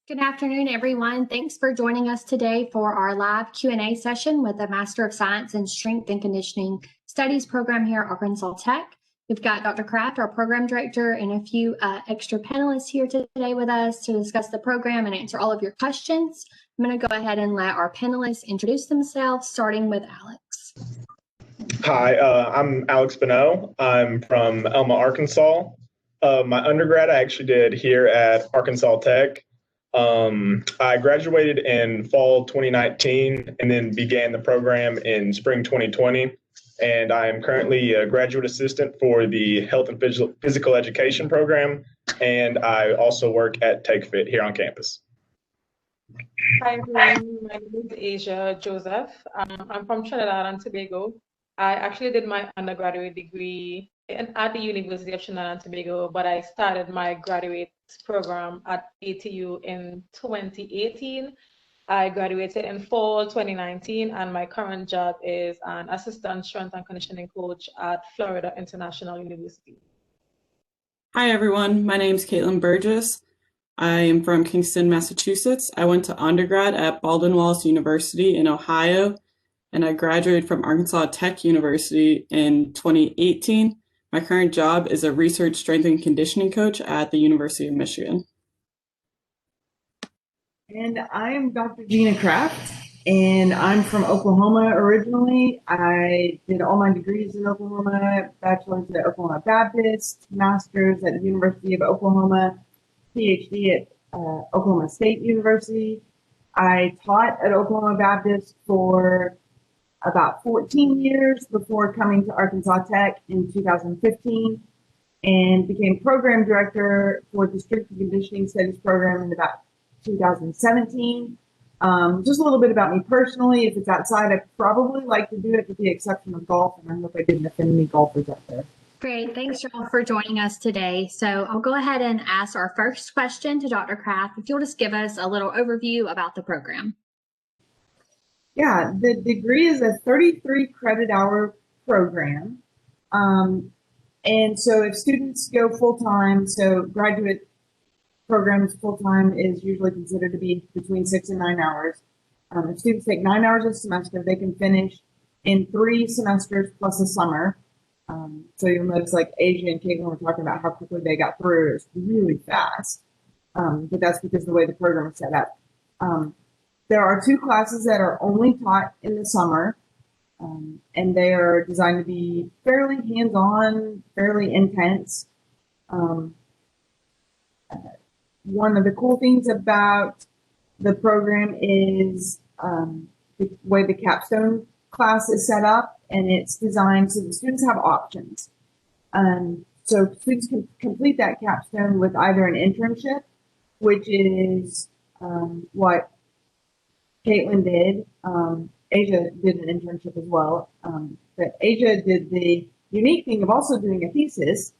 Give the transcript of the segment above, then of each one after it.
Good afternoon, everyone. Thanks for joining us today for our live Q&A session with the Master of Science in Strength and Conditioning Studies program here at Arkansas Tech. We've got Dr. Kraft, our program director, and a few extra panelists here today with us to discuss the program and answer all of your questions. I'm going to go ahead and let our panelists introduce themselves, starting with Alex. Hi, I'm Alex Bonneau. I'm from Elma, Arkansas. My undergrad I actually did here at Arkansas Tech. I graduated in fall 2019 and then began the program in spring 2020. And I am currently a graduate assistant for the Health and Physical Education program. And I also work at TechFit here on campus. Hi everyone, my name is Asia Joseph. I'm from Trinidad and Tobago. I actually did my undergraduate degree at the University of Trinidad and Tobago, but I started my graduate program at ATU in 2018. I graduated in fall 2019, and my current job is an assistant strength and conditioning coach at Florida International University. Hi everyone, my name is Caitlin Burgess. I am from Kingston, Massachusetts. I went to undergrad at Baldwin Wallace University in Ohio, and I graduated from Arkansas Tech University in 2018. My current job is a research strength and conditioning coach at the University of Michigan. And I'm Dr. Gina Kraft, and I'm from Oklahoma originally. I did all my degrees in Oklahoma, bachelor's at Oklahoma Baptist, master's at the University of Oklahoma, PhD at Oklahoma State University. I taught at Oklahoma Baptist for about 14 years before coming to Arkansas Tech in 2015 and became program director for the Strength and Conditioning Studies program in about 2017. Just a little bit about me personally. If it's outside, I'd probably like to do it with the exception of golf, and I hope I didn't offend any golfers out there. Great. Thanks, y'all, for joining us today. So I'll go ahead and ask our first question to Dr. Kraft. If you'll just give us a little overview about the program. Yeah, the degree is a 33 credit hour program. And so if students go full-time, so graduate programs full-time is usually considered to be between 6 and 9 hours. If students take 9 hours a semester, they can finish in 3 semesters plus a summer. So you'll notice like Asia and Caitlin were talking about how quickly they got through. It's really fast, but that's because of the way the program is set up. There are 2 classes that are only taught in the summer, and they are designed to be fairly hands-on, fairly intense. One of the cool things about the program is the way the capstone class is set up, and it's designed so the students have options. So students can complete that capstone with either an internship, which is what Caitlin did. Asia did an internship as well, but Asia did the unique thing of also doing a thesis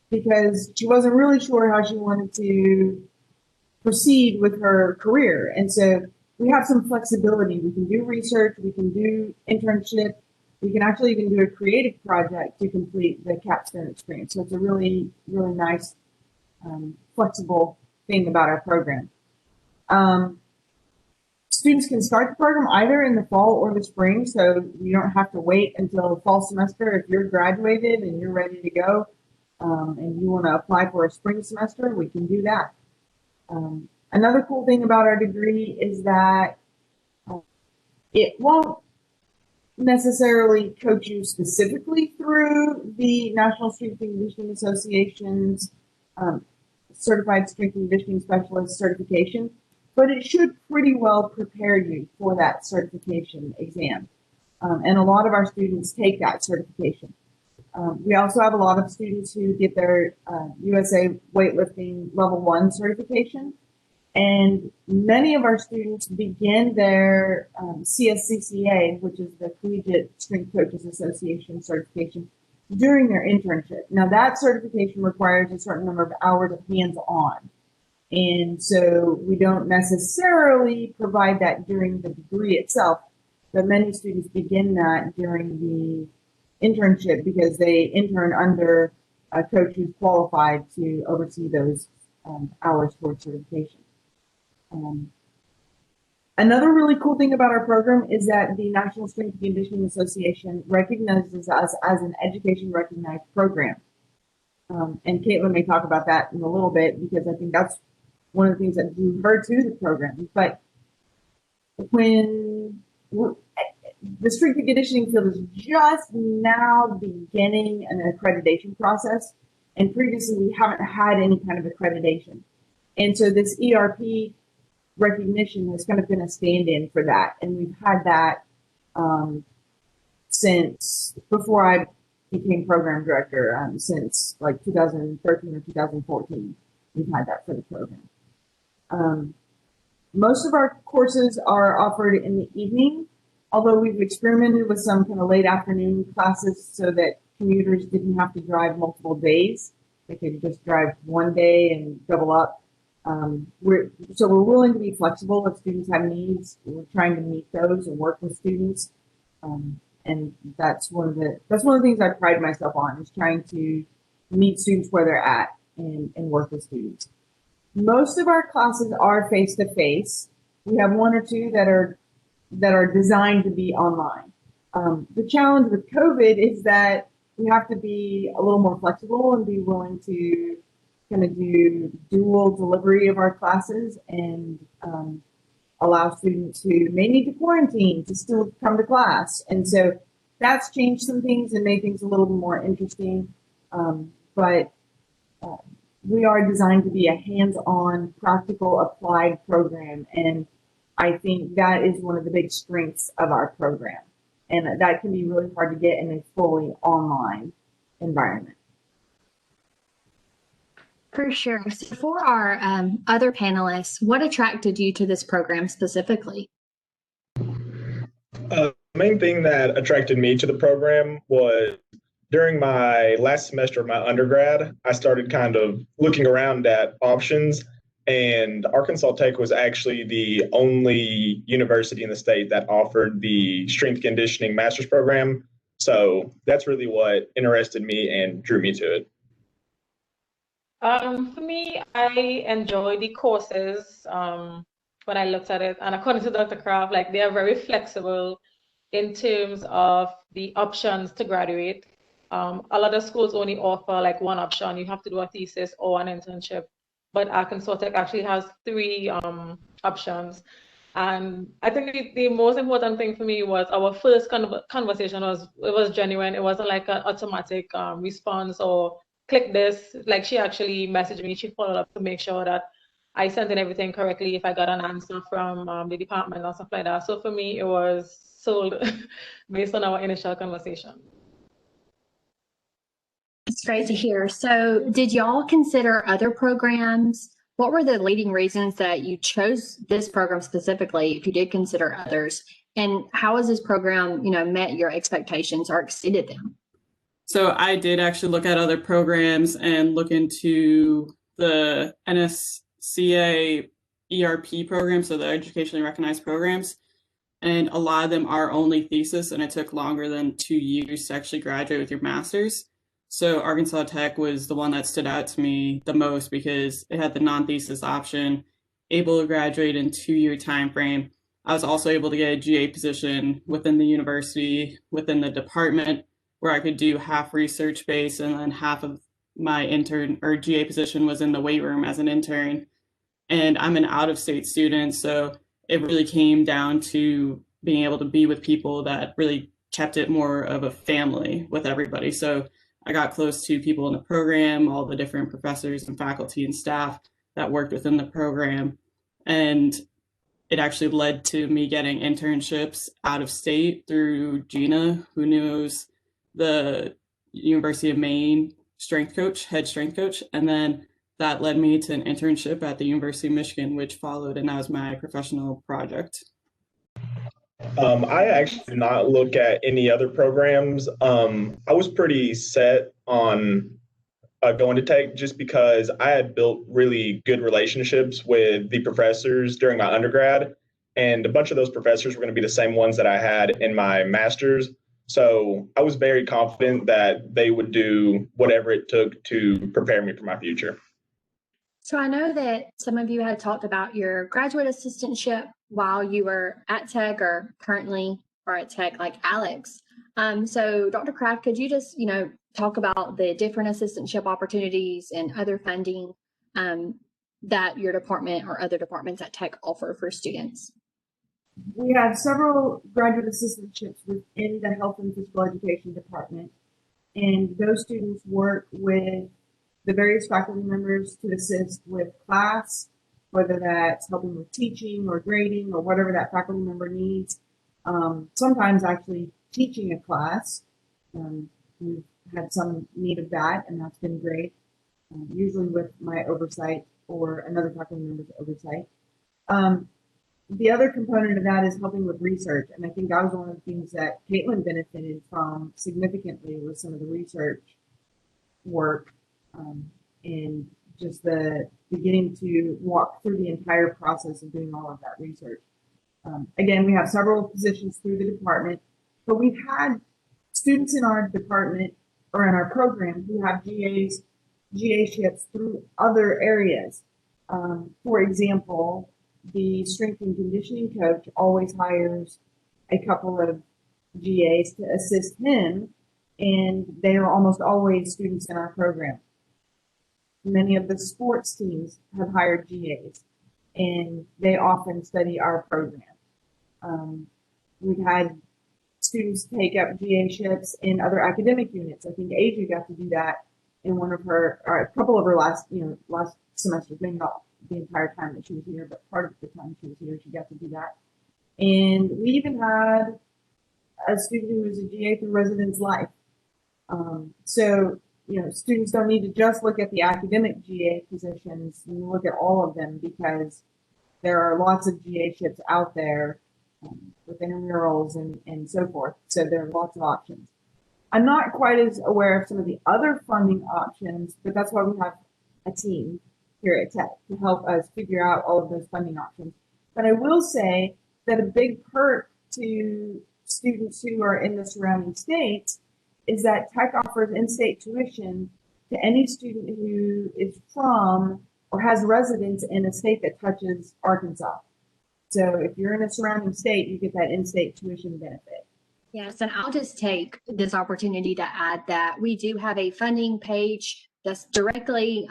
because she wasn't really sure how she wanted to proceed with her career. And so we have some flexibility. We can do research, we can do internship, we can actually even do a creative project to complete the capstone experience. So it's a really, really nice, flexible thing about our program. Students can start the program either in the fall or the spring, so you don't have to wait until the fall semester. If you're graduated and you're ready to go and you want to apply for a spring semester, we can do that. Another cool thing about our degree is that it won't necessarily coach you specifically through the National Strength and Conditioning Association's Certified Strength and Conditioning Specialist certification, but it should pretty well prepare you for that certification exam. And a lot of our students take that certification. We also have a lot of students who get their USA Weightlifting Level 1 certification. And many of our students begin their CSCCA, which is the Collegiate Strength Coaches Association certification, during their internship. Now that certification requires a certain number of hours of hands-on. And so we don't necessarily provide that during the degree itself, but many students begin that during the internship because they intern under a coach who's qualified to oversee those hours towards certification. Another really cool thing about our program is that the National Strength and Conditioning Association recognizes us as an education recognized program. And Caitlin may talk about that in a little bit, because I think that's one of the things that drew her to the program. But when the strength and conditioning field is just now beginning an accreditation process, and previously we haven't had any kind of accreditation. And so this ERP recognition has kind of been a stand-in for that. And we've had that since before I became program director, since like 2013 or 2014. We've had that for the program. Most of our courses are offered in the evening, although we've experimented with some kind of late afternoon classes so that commuters didn't have to drive multiple days. They could just drive one day and double up. We're willing to be flexible if students have needs. We're trying to meet those and work with students. And that's one of the things I pride myself on, is trying to meet students where they're at and work with students. Most of our classes are face-to-face. We have one or two that are designed to be online. The challenge with COVID is that we have to be a little more flexible and be willing to kind of do dual delivery of our classes, and allow students who may need to quarantine to still come to class. And so that's changed some things and made things a little more interesting. But we are designed to be a hands-on, practical, applied program. And I think that is one of the big strengths of our program. And that can be really hard to get in a fully online environment. For sure. So for our other panelists, what attracted you to this program specifically? The main thing that attracted me to the program was during my last semester of my undergrad, I started kind of looking around at options, and Arkansas Tech was actually the only university in the state that offered the strength conditioning master's program. So that's really what interested me and drew me to it. For me, I enjoy the courses when I looked at it. And according to Dr. Kraft, like, they are very flexible in terms of the options to graduate. A lot of schools only offer like one option. You have to do a thesis or an internship. But Arkansas Tech actually has 3 options. And I think the most important thing for me was our first conversation was genuine. It wasn't like an automatic response or click this. Like, she actually messaged me. She followed up to make sure that I sent in everything correctly, if I got an answer from the department or stuff like that. So for me, it was sold based on our initial conversation. It's great to hear. So did y'all consider other programs? What were the leading reasons that you chose this program specifically, if you did consider others? And how has this program, met your expectations or exceeded them? So I did actually look at other programs and look into the NSCA ERP program, so the educationally recognized programs. And a lot of them are only thesis, and it took longer than 2 years to actually graduate with your master's. So Arkansas Tech was the one that stood out to me the most because it had the non-thesis option, able to graduate in 2-year time frame. I was also able to get a GA position within the university, within the department, where I could do half research based, and then half of my intern or GA position was in the weight room as an intern. And I'm an out-of-state student, so it really came down to being able to be with people that really kept it more of a family with everybody. So I got close to people in the program, all the different professors and faculty and staff that worked within the program. And it actually led to me getting internships out of state through Gina, who knows the University of Maine head strength coach. And then that led me to an internship at the University of Michigan, which followed, and that was my professional project. I actually did not look at any other programs. I was pretty set on going to Tech just because I had built really good relationships with the professors during my undergrad, and a bunch of those professors were going to be the same ones that I had in my master's. So I was very confident that they would do whatever it took to prepare me for my future. So I know that some of you had talked about your graduate assistantship while you were at Tech or currently are at Tech, like Alex. So Dr. Kraft, could you just, talk about the different assistantship opportunities and other funding that your department or other departments at Tech offer for students? We have several graduate assistantships within the Health and Physical Education Department, and those students work with the various faculty members to assist with class, whether that's helping with teaching or grading or whatever that faculty member needs. Sometimes actually teaching a class. We've had some need of that, and that's been great, usually with my oversight or another faculty member's oversight. The other component of that is helping with research, and I think that was one of the things that Caitlin benefited from significantly with some of the research work, and just the beginning to walk through the entire process of doing all of that research. Again, we have several positions through the department, but we've had students in our department or in our program who have GA-ships through other areas. For example, the strength and conditioning coach always hires a couple of GAs to assist him, and they are almost always students in our program. Many of the sports teams have hired GAs, and they often study our program. We've had students take up GA-ships in other academic units. I think Asia got to do that in one of her, or a couple of her last semester, maybe not the entire time that she was here, but part of the time she was here, she got to do that. And we even had a student who was a GA through Residence Life. So, students don't need to just look at the academic GA positions, and look at all of them, because there are lots of GA-ships out there with intramurals and so forth. So there are lots of options. I'm not quite as aware of some of the other funding options, but that's why we have a team here at Tech to help us figure out all of those funding options. But I will say that a big perk to students who are in the surrounding states is that Tech offers in-state tuition to any student who is from or has residence in a state that touches Arkansas. So if you're in a surrounding state, you get that in-state tuition benefit. Yes, and I'll just take this opportunity to add that we do have a funding page that's directly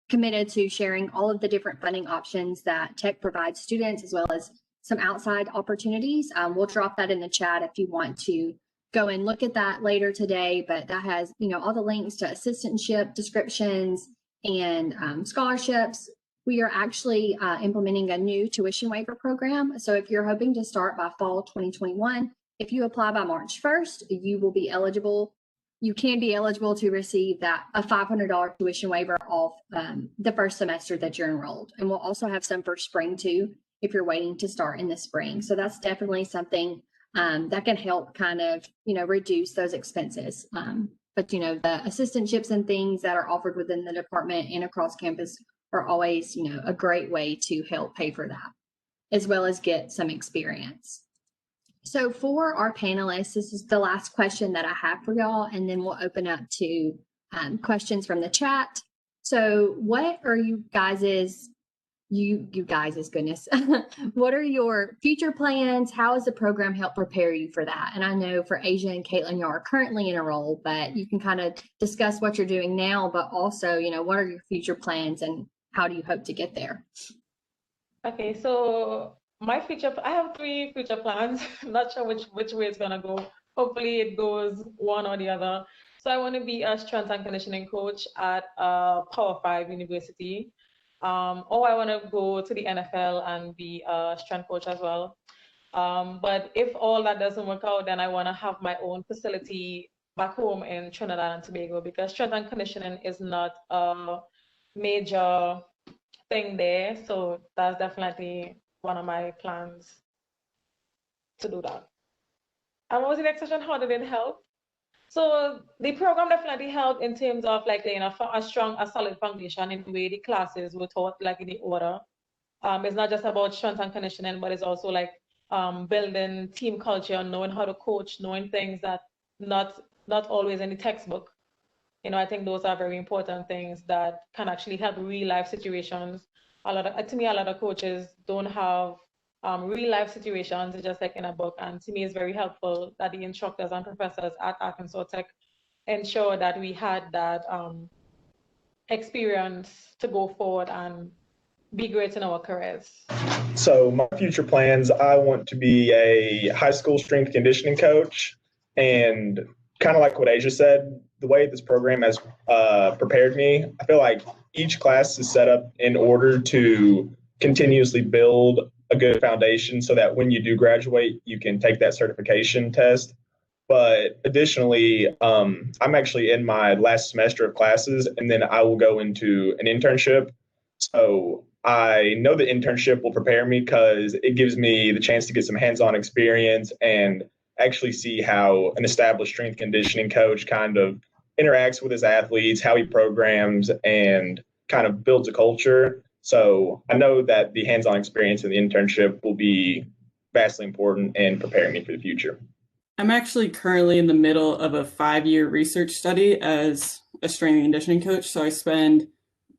committed to sharing all of the different funding options that Tech provides students, as well as some outside opportunities. We'll drop that in the chat if you want to go and look at that later today, but that has, all the links to assistantship descriptions and scholarships. We are actually implementing a new tuition waiver program. So if you're hoping to start by fall 2021, if you apply by March 1st, you will be eligible. You can be eligible to receive a $500 tuition waiver off the first semester that you're enrolled. And we'll also have some for spring too, if you're waiting to start in the spring. So that's definitely something that can help kind of, reduce those expenses. But, the assistantships and things that are offered within the department and across campus are always, a great way to help pay for that, as well as get some experience. So for our panelists, this is the last question that I have for y'all, and then we'll open up to questions from the chat. So what are you guys's, goodness, what are your future plans? How has the program helped prepare you for that? And I know for Asia and Caitlin, you are currently in a role, but you can kind of discuss what you're doing now, but also, what are your future plans and how do you hope to get there? Okay, so I have 3 future plans. I'm not sure which way it's gonna go. Hopefully it goes one or the other. So I want to be a strength and conditioning coach at a Power 5 university. Or I want to go to the NFL and be a strength coach as well. But if all that doesn't work out, then I want to have my own facility back home in Trinidad and Tobago, because strength and conditioning is not a major thing there. So that's definitely one of my plans to do that. And what was the next question? How did it help? So the program definitely helped in terms of laying a solid foundation in the way the classes were taught, in the order. It's not just about strength and conditioning, but it's also building team culture, knowing how to coach, knowing things that not always in the textbook. I think those are very important things that can actually help real life situations. To me, a lot of coaches don't have real life situations. It's just like in a book. And to me, it's very helpful that the instructors and professors at Arkansas Tech ensure that we had that experience to go forward and be great in our careers. So my future plans, I want to be a high school strength conditioning coach. And kind of like what Asia said, the way this program has prepared me, I feel like each class is set up in order to continuously build a good foundation so that when you do graduate, you can take that certification test. But additionally, I'm actually in my last semester of classes, and then I will go into an internship. So I know the internship will prepare me because it gives me the chance to get some hands-on experience and actually see how an established strength conditioning coach kind of interacts with his athletes, how he programs, and kind of builds a culture. So I know that the hands-on experience in the internship will be vastly important in preparing me for the future. I'm actually currently in the middle of a 5-year research study as a strength and conditioning coach. So I spend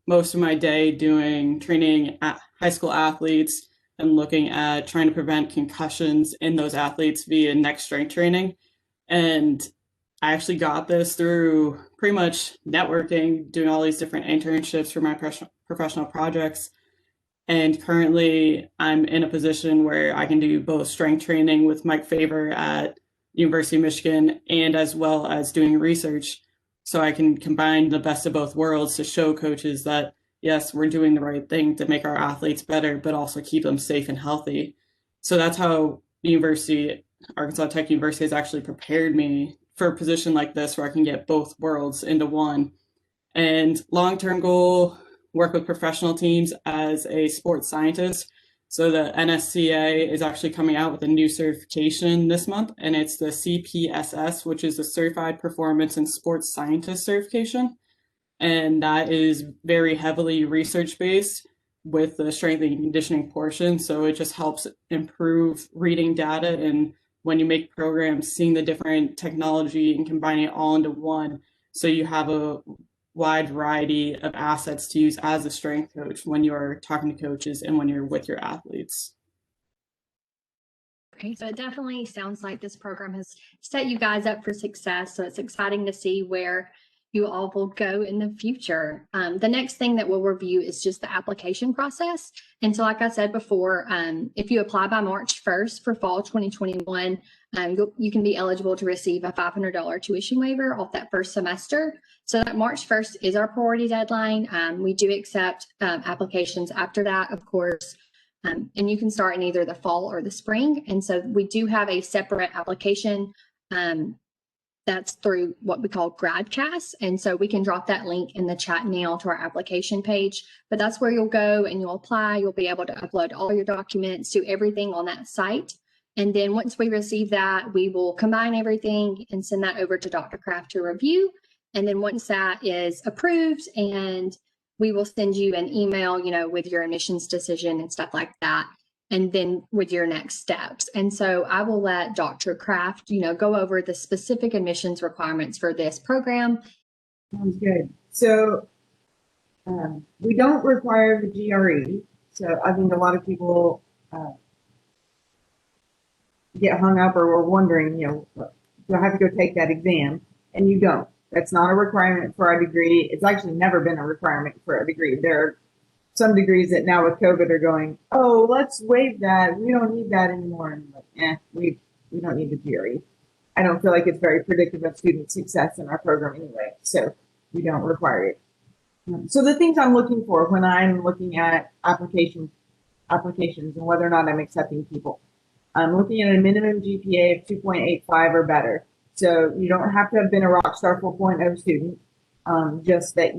most of my day doing training at high school athletes and looking at trying to prevent concussions in those athletes via neck strength training. And I actually got this through pretty much networking, doing all these different internships for my professional projects. And currently I'm in a position where I can do both strength training with Mike Favor at University of Michigan and as well as doing research. So I can combine the best of both worlds to show coaches that, yes, we're doing the right thing to make our athletes better, but also keep them safe and healthy. So that's how Arkansas Tech University has actually prepared me for a position like this where I can get both worlds into one. And long-term goal, work with professional teams as a sports scientist. So the NSCA is actually coming out with a new certification this month, and it's the CPSS, which is the Certified Performance and Sports Scientist certification. And that is very heavily research-based with the strength and conditioning portion. So it just helps improve reading data, and when you make programs, seeing the different technology and combining it all into one. So you have a wide variety of assets to use as a strength coach when you're talking to coaches and when you're with your athletes. Okay, so it definitely sounds like this program has set you guys up for success. So it's exciting to see where you all will go in the future. The next thing that we'll review is just the application process. And so like I said before, if you apply by March 1st for fall 2021, you can be eligible to receive a $500 tuition waiver off that first semester. So that March 1st is our priority deadline. We do accept applications after that, of course. And you can start in either the fall or the spring. And so we do have a separate application that's through what we call GradCast. And so we can drop that link in the chat now to our application page, but that's where you'll go and you'll apply. You'll be able to upload all your documents, do everything on that site. And then once we receive that, we will combine everything and send that over to Dr. Kraft to review. And then once that is approved, and we will send you an email, with your admissions decision and stuff like that, and then with your next steps. And so I will let Dr. Kraft, go over the specific admissions requirements for this program. Sounds good. So we don't require the GRE. So I think a lot of people get hung up or were wondering, do I have to go take that exam? And you don't. That's not a requirement for a degree. It's actually never been a requirement for a degree. There are some degrees that now with COVID are going, oh, let's waive that. We don't need that anymore. And like, we don't need the GRE. I don't feel like it's very predictive of student success in our program anyway. So we don't require it. So the things I'm looking for when I'm looking at applications and whether or not I'm accepting people, I'm looking at a minimum GPA of 2.85 or better. So you don't have to have been a Rockstar 4.0 student, just that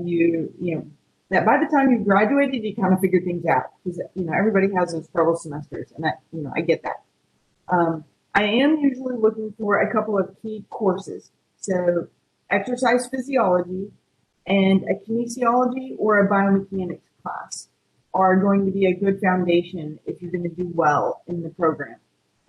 that by the time you graduated, you kind of figure things out, because everybody has those trouble semesters, and I get that. I am usually looking for a couple of key courses. So exercise physiology and a kinesiology or a biomechanics class are going to be a good foundation if you're going to do well in the program.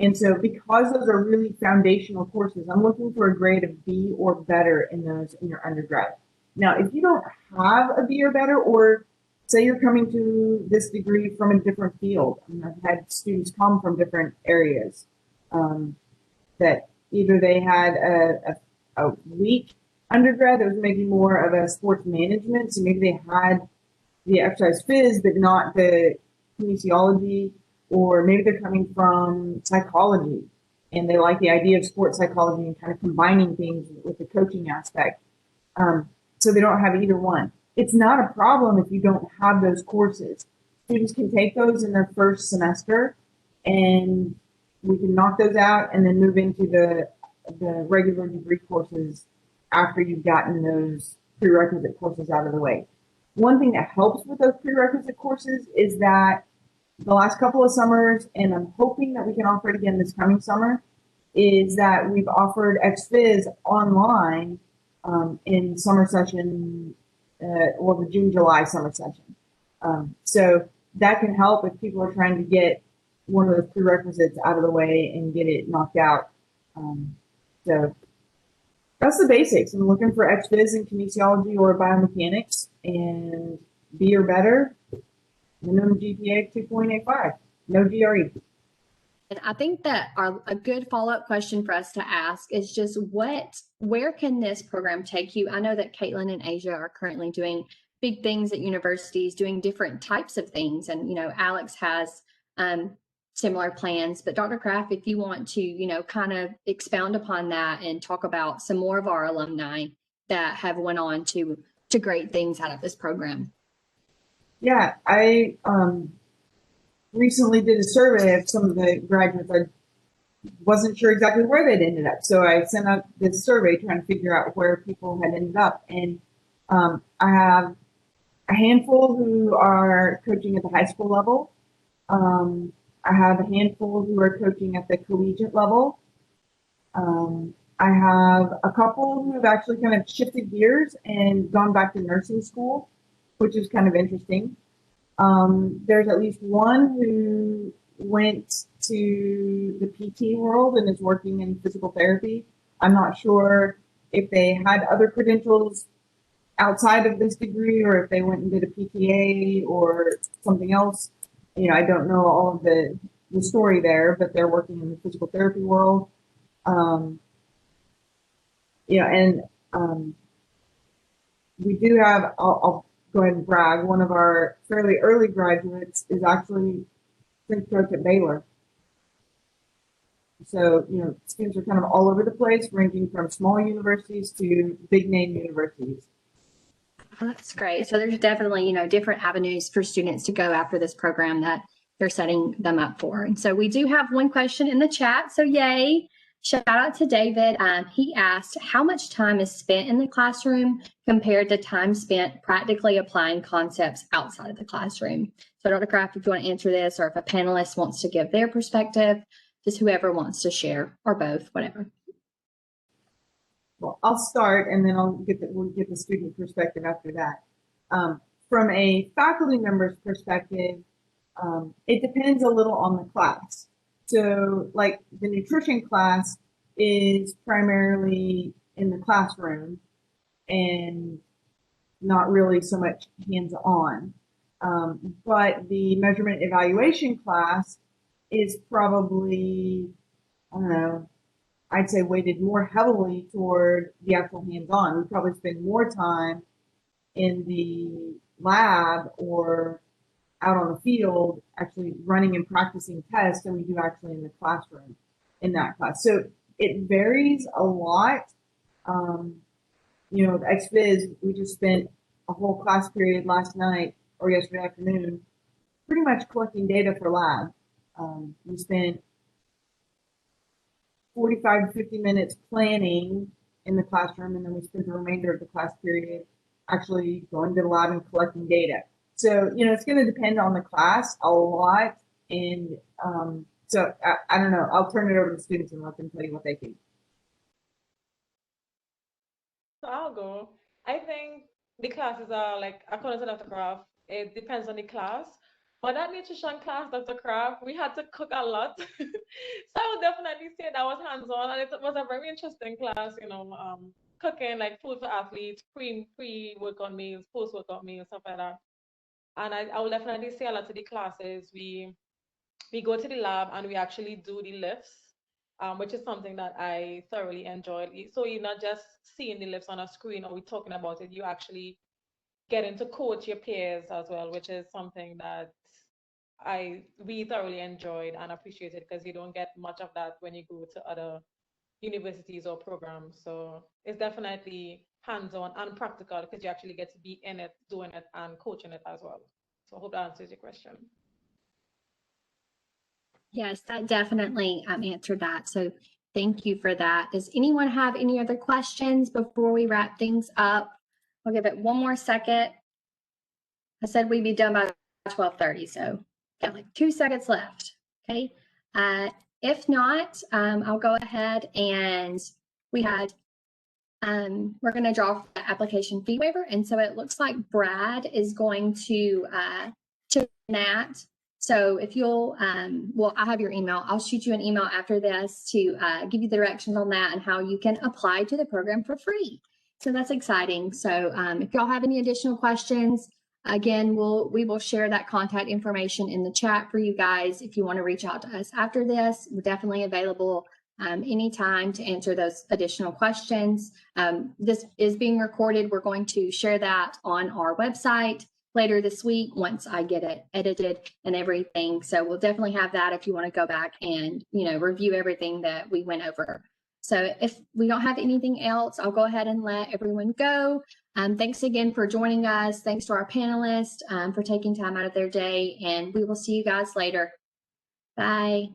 And so because those are really foundational courses, I'm looking for a grade of B or better in those in your undergrad. Now, if you don't have a B or better, or say you're coming to this degree from a different field, I mean, I've had students come from different areas that either they had a weak undergrad that was maybe more of a sports management, so maybe they had the exercise phys, but not the kinesiology, or maybe they're coming from psychology and they like the idea of sports psychology and kind of combining things with the coaching aspect. So they don't have either one. It's not a problem if you don't have those courses. Students can take those in their first semester and we can knock those out and then move into the regular degree courses after you've gotten those prerequisite courses out of the way. One thing that helps with those prerequisite courses is that the last couple of summers, and I'm hoping that we can offer it again this coming summer, is that we've offered XPhys online in summer session, or the June-July summer session. So that can help if people are trying to get one of those prerequisites out of the way and get it knocked out. So that's the basics. I'm looking for XPhys in kinesiology or biomechanics and B or better. Minimum GPA 2.85. No GRE. And I think that a good follow-up question for us to ask is just where can this program take you? I know that Caitlin and Asia are currently doing big things at universities, doing different types of things. And, Alex has similar plans, but Dr. Kraft, if you want to, kind of expound upon that and talk about some more of our alumni that have went on to great things out of this program. Yeah, I recently did a survey of some of the graduates. I wasn't sure exactly where they'd ended up, so I sent out this survey trying to figure out where people had ended up. And I have a handful who are coaching at the high school level. I have a handful who are coaching at the collegiate level. I have a couple who have actually kind of shifted gears and gone back to nursing school, which is kind of interesting. There's at least one who went to the PT world and is working in physical therapy. I'm not sure if they had other credentials outside of this degree or if they went and did a PTA or something else. I don't know all of the story there, but they're working in the physical therapy world. We do have, I'll go ahead and brag, one of our fairly early graduates is actually strength coach at Baylor. So, students are kind of all over the place, ranging from small universities to big name universities. Oh, that's great. So there's definitely, different avenues for students to go after this program that they're setting them up for. And so we do have one question in the chat. So yay. Shout out to David. He asked, how much time is spent in the classroom compared to time spent practically applying concepts outside of the classroom? So Dr. Kraft, if you want to answer this, or if a panelist wants to give their perspective, just whoever wants to share, or both, whatever. Well, I'll start and then we'll get the student perspective after that. From a faculty member's perspective, it depends a little on the class. So like the nutrition class is primarily in the classroom and not really so much hands-on. But the measurement evaluation class is probably, I don't know, I'd say weighted more heavily toward the actual hands-on. We probably spend more time in the lab or out on the field actually running and practicing tests than we do actually in the classroom in that class. So it varies a lot. The XPhys, we just spent a whole class period last night or yesterday afternoon pretty much collecting data for lab. We spent 45 to 50 minutes planning in the classroom, and then we spent the remainder of the class period actually going to the lab and collecting data. So, it's going to depend on the class a lot. And so I don't know. I'll turn it over to the students and let them tell you what they think. So I'll go. I think the classes are like, according to Dr. Kraft, it depends on the class. But that nutrition class, Dr. Kraft, we had to cook a lot. So I would definitely say that was hands-on, and it was a very interesting class, cooking like food for athletes, pre-workout meals, post-workout meals, stuff like that. And I will definitely say a lot of the classes, we go to the lab and we actually do the lifts, which is something that I thoroughly enjoyed. So you're not just seeing the lifts on a screen or we're talking about it, you actually getting to coach your peers as well, which is something that we thoroughly enjoyed and appreciated, because you don't get much of that when you go to other universities or programs. So it's definitely hands-on and practical, because you actually get to be in it, doing it, and coaching it as well. So I hope that answers your question. Yes, that definitely answered that. So thank you for that. Does anyone have any other questions before we wrap things up? I'll give it one more second. I said we'd be done by 12:30, so got like 2 seconds left. Okay. If not, I'll go ahead and we're going to draw the application fee waiver. And so it looks like Brad is going to that. So if you'll, well, I have your email. I'll shoot you an email after this to give you the directions on that and how you can apply to the program for free. So that's exciting. So if y'all have any additional questions, again, we will share that contact information in the chat for you guys. If you want to reach out to us after this, we're definitely available anytime to answer those additional questions. This is being recorded. We're going to share that on our website later this week once I get it edited and everything. So we'll definitely have that if you want to go back and, review everything that we went over. So if we don't have anything else, I'll go ahead and let everyone go. Thanks again for joining us. Thanks to our panelists for taking time out of their day, and we will see you guys later. Bye.